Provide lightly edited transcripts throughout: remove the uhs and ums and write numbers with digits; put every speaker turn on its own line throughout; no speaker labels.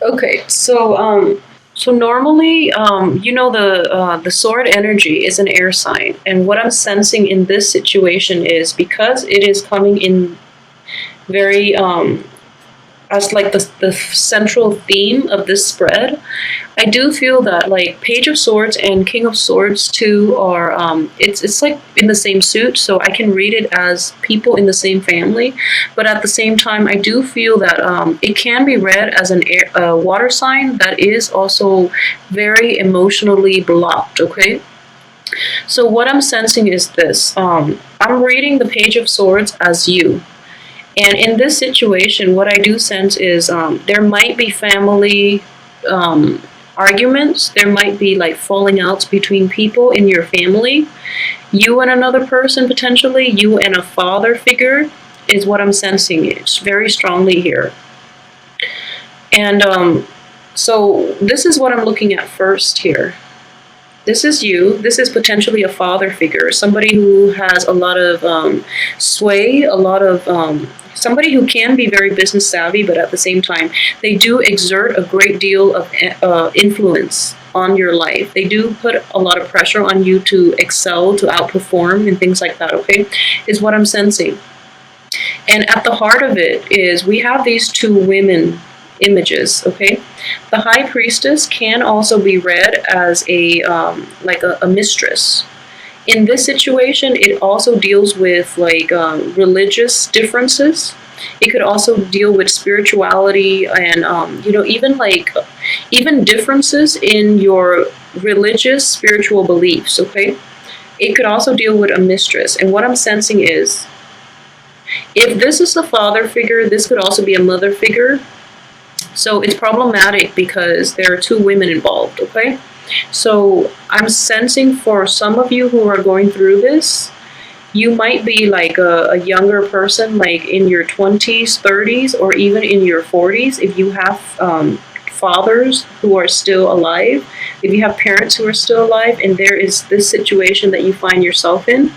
Okay, so normally, the sword energy is an air sign, and what I'm sensing in this situation is because it is coming in very as like the central theme of this spread. I do feel that like Page of Swords and King of Swords too are it's like in the same suit, so I can read it as people in the same family. But at the same time, I do feel that it can be read as an water sign that is also very emotionally blocked. Okay, so what I'm sensing is this: I'm reading the Page of Swords as you. And in this situation, what I do sense is there might be family um, arguments. There might be like falling outs between people in your family. You and another person, potentially, you and a father figure, is what I'm sensing. It's very strongly here. And so this is what I'm looking at first here. This is you. This is potentially a father figure, somebody who has a lot of sway, a lot of somebody who can be very business savvy, but at the same time, they do exert a great deal of influence on your life. They do put a lot of pressure on you to excel, to outperform, and things like that. Okay, is what I'm sensing. And at the heart of it is we have these two women images. Okay, the high priestess can also be read as a mistress. In this situation, it also deals with like religious differences. It could also deal with spirituality and even differences in your religious spiritual beliefs. Okay, it could also deal with a mistress. And what I'm sensing is, if this is the father figure, this could also be a mother figure. So it's problematic because there are two women involved, okay? So I'm sensing for some of you who are going through this, you might be like a younger person, like in your 20s, 30s, or even in your 40s. If you have fathers who are still alive, if you have parents who are still alive, and there is this situation that you find yourself in,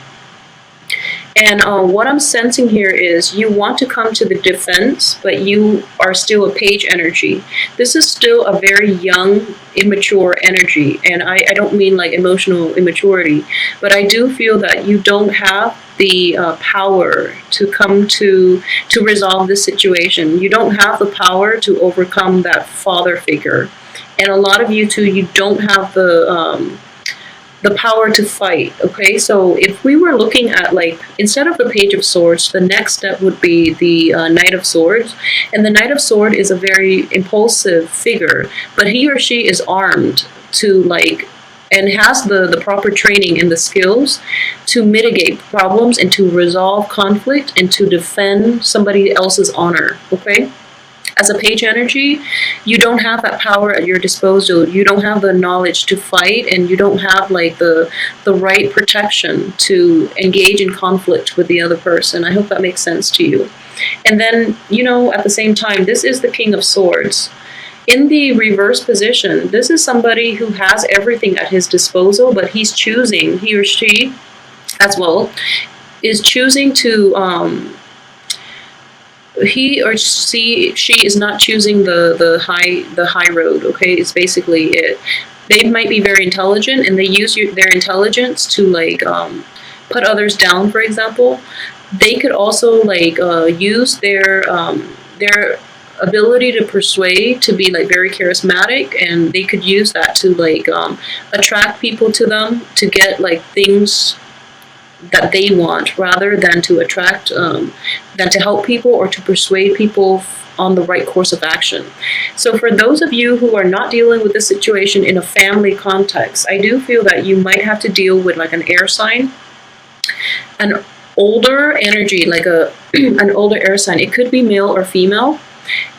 and what I'm sensing here is you want to come to the defense, but you are still a page energy. This is still a very young, immature energy. And I don't mean like emotional immaturity, but I do feel that you don't have the power to come to resolve this situation. You don't have the power to overcome that father figure. And a lot of you too, you don't have the power to fight. Okay, so if we were looking at like instead of the Page of Swords, the next step would be the Knight of Swords, and the Knight of Sword is a very impulsive figure, but he or she is armed to like and has the proper training and the skills to mitigate problems and to resolve conflict and to defend somebody else's honor. Okay, as a page energy, you don't have that power at your disposal. You don't have the knowledge to fight, and you don't have like the right protection to engage in conflict with the other person. I hope that makes sense to you. And then, at the same time, this is the King of Swords. In the reverse position, this is somebody who has everything at his disposal, but he or she as well, is choosing to he or she is not choosing the high road. Okay, it's basically it. They might be very intelligent, and they use their intelligence to like put others down. For example, they could also like use their ability to persuade to be like very charismatic, and they could use that to like attract people to them to get like things that they want, rather than to attract than to help people or to persuade people on the right course of action. So for those of you who are not dealing with this situation in a family context, I do feel that you might have to deal with like an air sign, an older energy, like an older air sign. It could be male or female.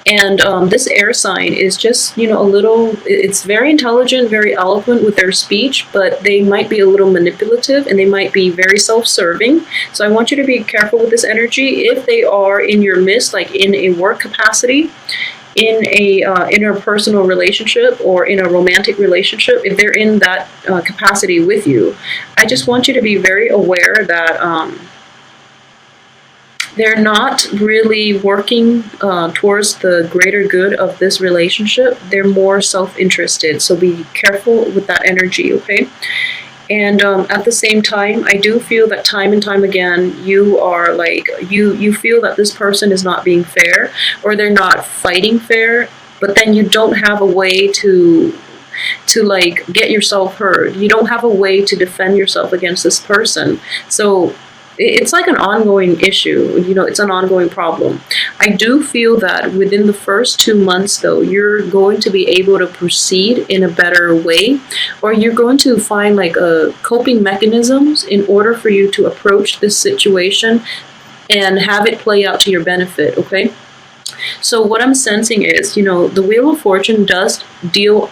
And this air sign is just, it's very intelligent, very eloquent with their speech, but they might be a little manipulative and they might be very self-serving. So I want you to be careful with this energy. If they are in your midst, like in a work capacity, in a interpersonal relationship, or in a romantic relationship, if they're in that capacity with you, I just want you to be very aware that they're not really working towards the greater good of this relationship. They're more self-interested. So be careful with that energy, okay? And at the same time, I do feel that time and time again, you are like, you feel that this person is not being fair, or they're not fighting fair, but then you don't have a way to like get yourself heard. You don't have a way to defend yourself against this person. So it's like an ongoing issue, you know, it's an ongoing problem. I do feel that within the first 2 months, though, you're going to be able to proceed in a better way, or you're going to find like coping mechanisms in order for you to approach this situation and have it play out to your benefit, okay? So what I'm sensing is, you know, the Wheel of Fortune does deal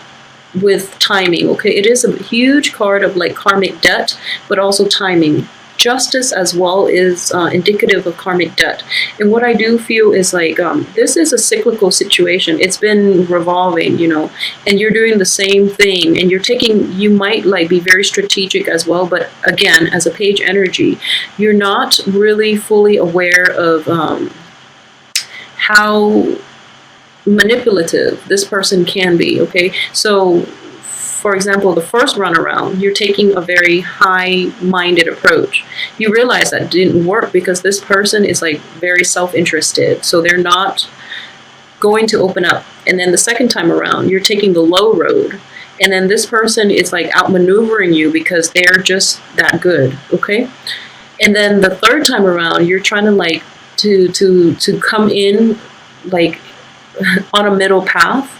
with timing, okay? It is a huge card of like karmic debt, but also timing. Justice as well is indicative of karmic debt. And what I do feel is like this is a cyclical situation. It's been revolving, you know, and you're doing the same thing, and you might like be very strategic as well, but again, as a page energy, you're not really fully aware of how manipulative this person can be, okay? So for example, the first run around, you're taking a very high-minded approach. You realize that didn't work because this person is like very self-interested. So they're not going to open up. And then the second time around, you're taking the low road. And then this person is like outmaneuvering you because they're just that good, okay? And then the third time around, you're trying to like to come in like on a middle path.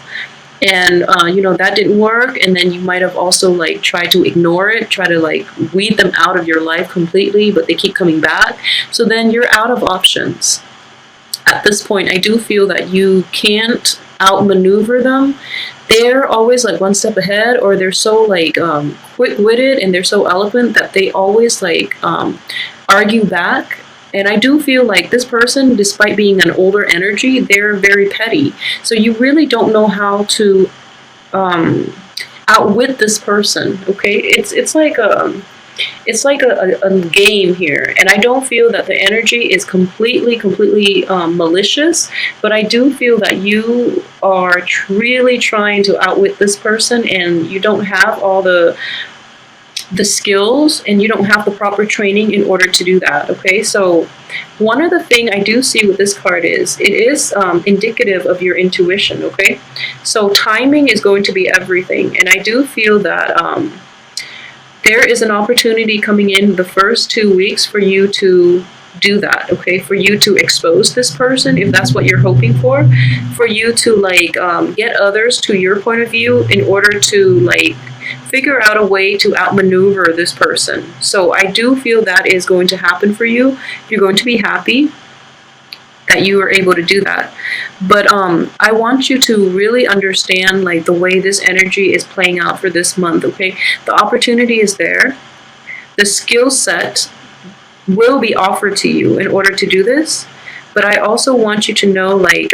And you know, that didn't work, and then you might have also like tried to ignore it, try to like weed them out of your life completely, but they keep coming back. So then you're out of options. At this point, I do feel that you can't outmaneuver them. They're always like one step ahead, or they're so like quick-witted and they're so eloquent that they always like argue back. And I do feel like this person, despite being an older energy, they're very petty. So you really don't know how to outwit this person, okay? It's like a game here. And I don't feel that the energy is completely malicious, but I do feel that you are really trying to outwit this person, and you don't have all the skills, and you don't have the proper training in order to do that, okay? So one other thing I do see with this card is it is indicative of your intuition, okay? So timing is going to be everything, and I do feel that there is an opportunity coming in the first 2 weeks for you to do that, okay? For you to expose this person, if that's what you're hoping for you to like get others to your point of view in order to like figure out a way to outmaneuver this person. So I do feel that is going to happen for you. You're going to be happy that you were able to do that. But I want you to really understand like the way this energy is playing out for this month, okay? The opportunity is there. The skill set will be offered to you in order to do this. But I also want you to know like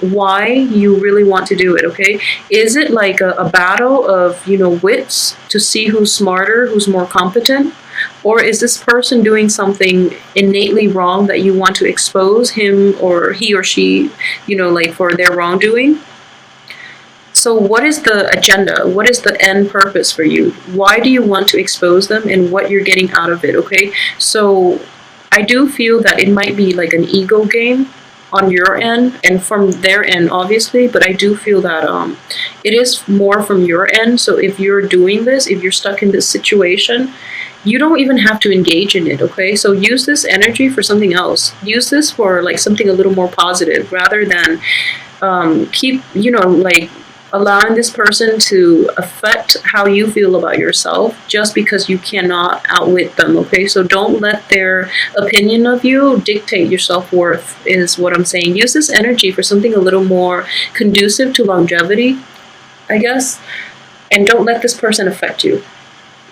why you really want to do it, okay? Is it like a battle of, you know, wits to see who's smarter, who's more competent? Or is this person doing something innately wrong that you want to expose him or he or she, you know, like for their wrongdoing? So what is the agenda? What is the end purpose for you? Why do you want to expose them, and what you're getting out of it, okay? So I do feel that it might be like an ego game on your end and from their end, obviously, but I do feel that it is more from your end. So if you're doing this, if you're stuck in this situation, you don't even have to engage in it, okay? So use this energy for something else. Use this for like something a little more positive, rather than keep, you know, like allowing this person to affect how you feel about yourself just because you cannot outwit them, okay? So don't let their opinion of you dictate your self-worth, is what I'm saying. Use this energy for something a little more conducive to longevity, I guess, and don't let this person affect you.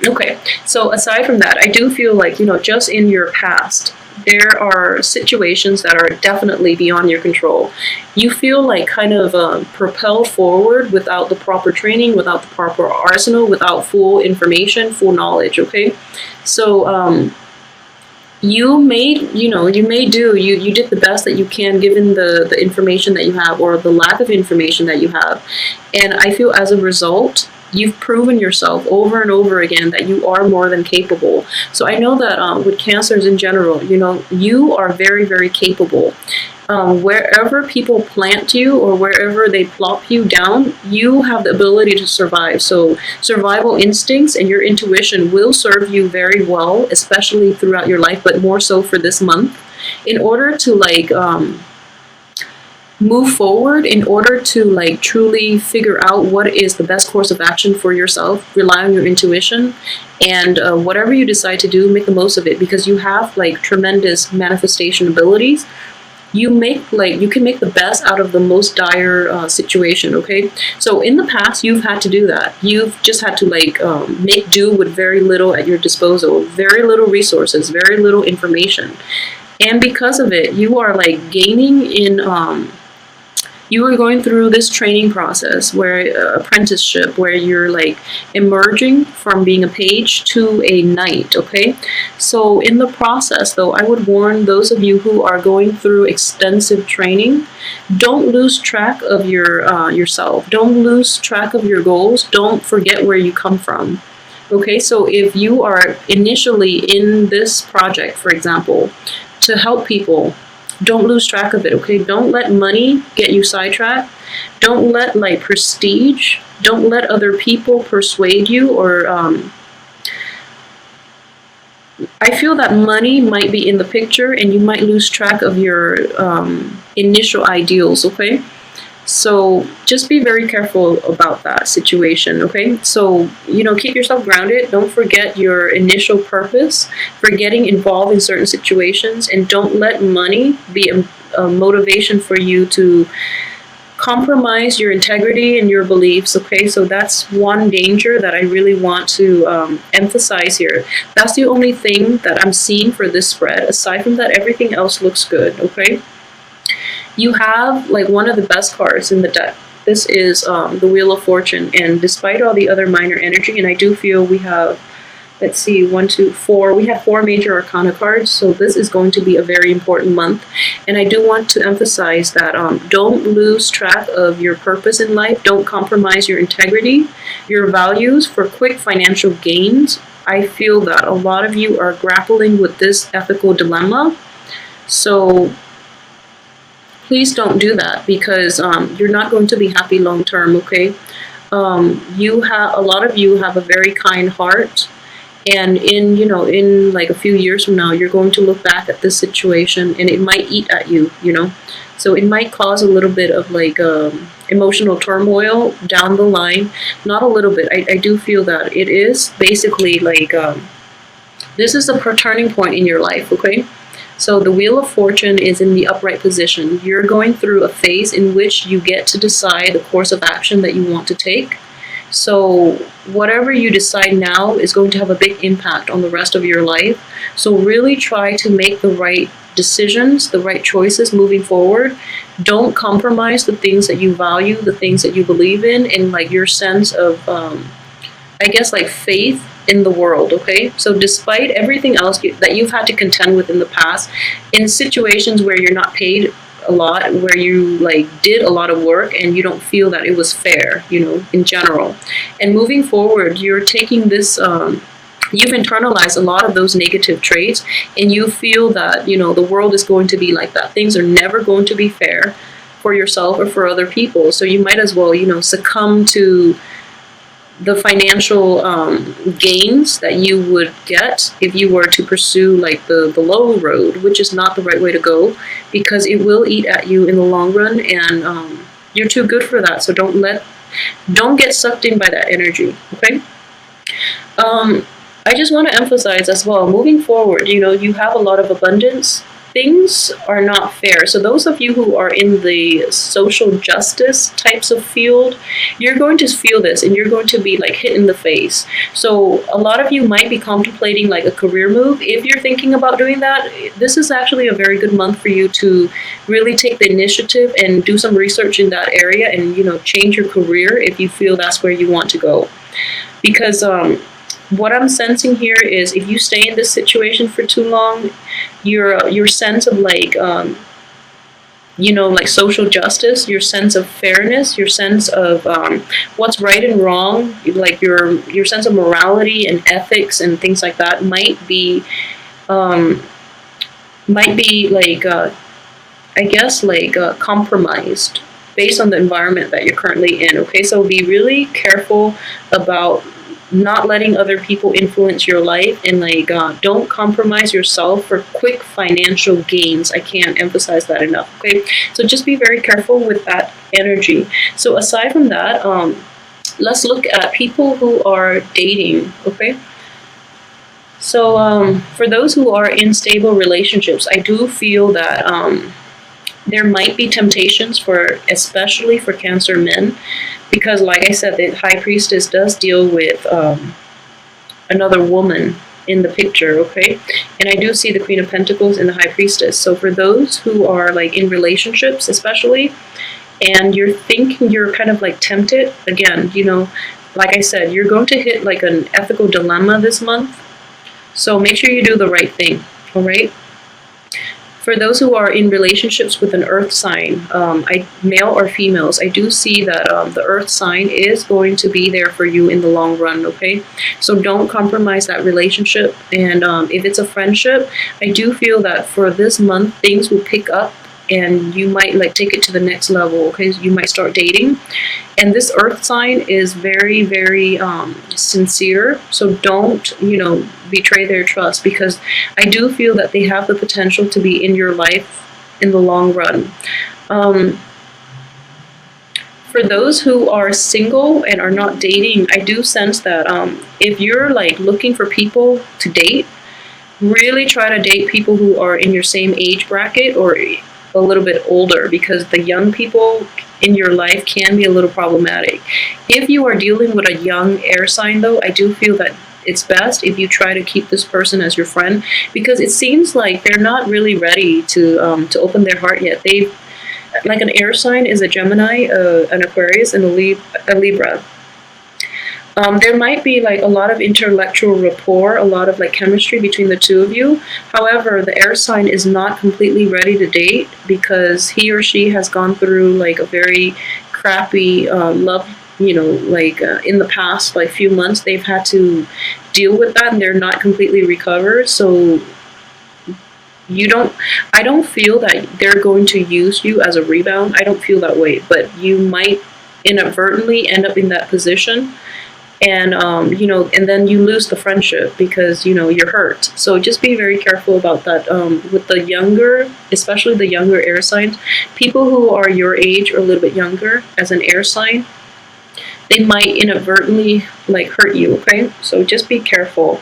Okay, so aside from that, I do feel like, you know, just in your past, there are situations that are definitely beyond your control. You feel like kind of propelled forward without the proper training, without the proper arsenal, without full information, full knowledge, okay? So you did the best that you can given the information that you have, or the lack of information that you have. And I feel as a result, you've proven yourself over and over again that you are more than capable. So I know that with cancers in general, you are very, very capable. Wherever people plant you or wherever they plop you down, you have the ability to survive. So survival instincts and your intuition will serve you very well, especially throughout your life, but more so for this month. In order to move forward, in order to truly figure out what is the best course of action for yourself, rely on your intuition, and whatever you decide to do, make the most of it, because you have tremendous manifestation abilities. You can make the best out of the most dire situation. Okay, so in the past you've had to do that. You've just had to make do with very little at your disposal, very little resources, very little information, and because of it, you are gaining in. You are going through this training process, where apprenticeship, where you're emerging from being a page to a knight. Okay, so in the process, though, I would warn those of you who are going through extensive training: don't lose track of yourself. Don't lose track of your goals. Don't forget where you come from. Okay, so if you are initially in this project, for example, to help people, don't lose track of it. Okay, don't let money get you sidetracked. Don't let prestige, don't let other people persuade you, or I feel that money might be in the picture and you might lose track of your initial ideals. Okay, so just be very careful about that situation. Okay, so keep yourself grounded. Don't forget your initial purpose for getting involved in certain situations, and don't let money be a motivation for you to compromise your integrity and your beliefs. Okay, so that's one danger that I really want to emphasize here. That's the only thing that I'm seeing for this spread. Aside from that, everything else looks good. Okay, you have one of the best cards in the deck. This is the Wheel of Fortune, and despite all the other minor energy, and I do feel we have, let's see, 1, 2, 4. We have 4 major arcana cards, so this is going to be a very important month. And I do want to emphasize that don't lose track of your purpose in life. Don't compromise your integrity, your values for quick financial gains. I feel that a lot of you are grappling with this ethical dilemma. So please don't do that, because you're not going to be happy long term. Okay, a lot of you have a very kind heart, and in a few years from now, you're going to look back at this situation and it might eat at you. So it might cause a little bit of emotional turmoil down the line. Not a little bit. I do feel that it is basically this is a turning point in your life. Okay. So the Wheel of Fortune is in the upright position. You're going through a phase in which you get to decide the course of action that you want to take. So whatever you decide now is going to have a big impact on the rest of your life. So really try to make the right decisions, the right choices moving forward. Don't compromise the things that you value, the things that you believe in, and your sense of, faith in the world. Okay, so despite everything else that you've had to contend with in the past, in situations where you're not paid a lot, where you did a lot of work and you don't feel that it was fair, in general, and moving forward, you're taking this you've internalized a lot of those negative traits, and you feel that the world is going to be like that. Things are never going to be fair for yourself or for other people, so you might as well succumb to the financial gains that you would get if you were to pursue the low road, which is not the right way to go, because it will eat at you in the long run, and you're too good for that. So don't get sucked in by that energy. Okay. I just want to emphasize as well, moving forward, you have a lot of abundance. Things are not fair. So those of you who are in the social justice types of field, you're going to feel this, and you're going to be hit in the face. So a lot of you might be contemplating a career move. If you're thinking about doing that, this is actually a very good month for you to really take the initiative and do some research in that area, and change your career if you feel that's where you want to go. Because what I'm sensing here is if you stay in this situation for too long, your sense of like like social justice, your sense of fairness, your sense of what's right and wrong, like your sense of morality and ethics and things like that um, might be like I guess like compromised based on the environment that you're currently in. Okay, so be really careful about not letting other people influence your life, and like don't compromise yourself for quick financial gains. I can't emphasize that enough. Okay, so just be very careful with that energy. So aside from that, let's look at people who are dating. Okay, so for those who are in stable relationships, I do feel that there might be temptations for, especially for Cancer men, because like I said, the High Priestess does deal with another woman in the picture, okay? And I do see the Queen of Pentacles in the High Priestess. So for those who are like in relationships especially, and you're thinking, you're kind of like tempted, again, like I said, you're going to hit like an ethical dilemma this month. So make sure you do the right thing, all right? For those who are in relationships with an earth sign, male or females, I do see that the earth sign is going to be there for you in the long run, okay? So don't compromise that relationship. And if it's a friendship, I do feel that for this month, things will pick up and you might like take it to the next level, okay? You might start dating. And this earth sign is very, very sincere. So don't, betray their trust, because I do feel that they have the potential to be in your life in the long run. For those who are single and are not dating, I do sense that if you're like looking for people to date, really try to date people who are in your same age bracket or a little bit older, because the young people in your life can be a little problematic. If you are dealing with a young air sign though, I do feel that it's best if you try to keep this person as your friend, because it seems like they're not really ready to open their heart yet. Like an air sign is a Gemini, an Aquarius, and a Libra. There might be like a lot of intellectual rapport, a lot of like chemistry between the two of you. However, the air sign is not completely ready to date because he or she has gone through like a very crappy love, in the past like few months they've had to deal with that and they're not completely recovered. So I don't feel that they're going to use you as a rebound. I don't feel that way, but you might inadvertently end up in that position. And and then you lose the friendship because you're hurt. So just be very careful about that. With the younger, especially the younger air signs, people who are your age or a little bit younger as an air sign, they might inadvertently like hurt you. Okay, so just be careful.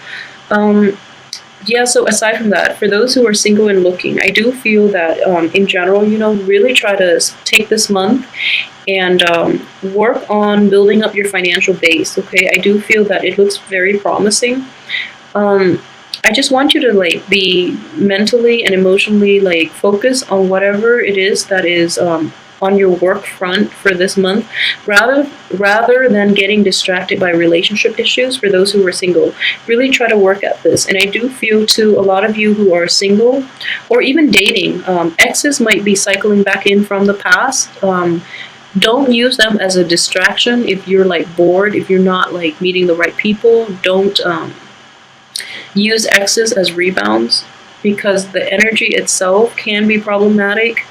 Yeah, so aside from that, for those who are single and looking, I do feel that in general, really try to take this month and work on building up your financial base, okay? I do feel that it looks very promising. I just want you to like be mentally and emotionally like focus on whatever it is that is on your work front for this month, rather than getting distracted by relationship issues. For those who are single, really try to work at this. And I do feel too, a lot of you who are single or even dating, exes might be cycling back in from the past. Don't use them as a distraction. If you're like bored, if you're not like meeting the right people, don't use exes as rebounds, because the energy itself can be problematic.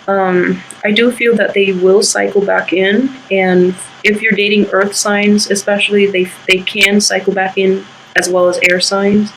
I do feel that they will cycle back in, and if you're dating earth signs especially, they can cycle back in as well as air signs.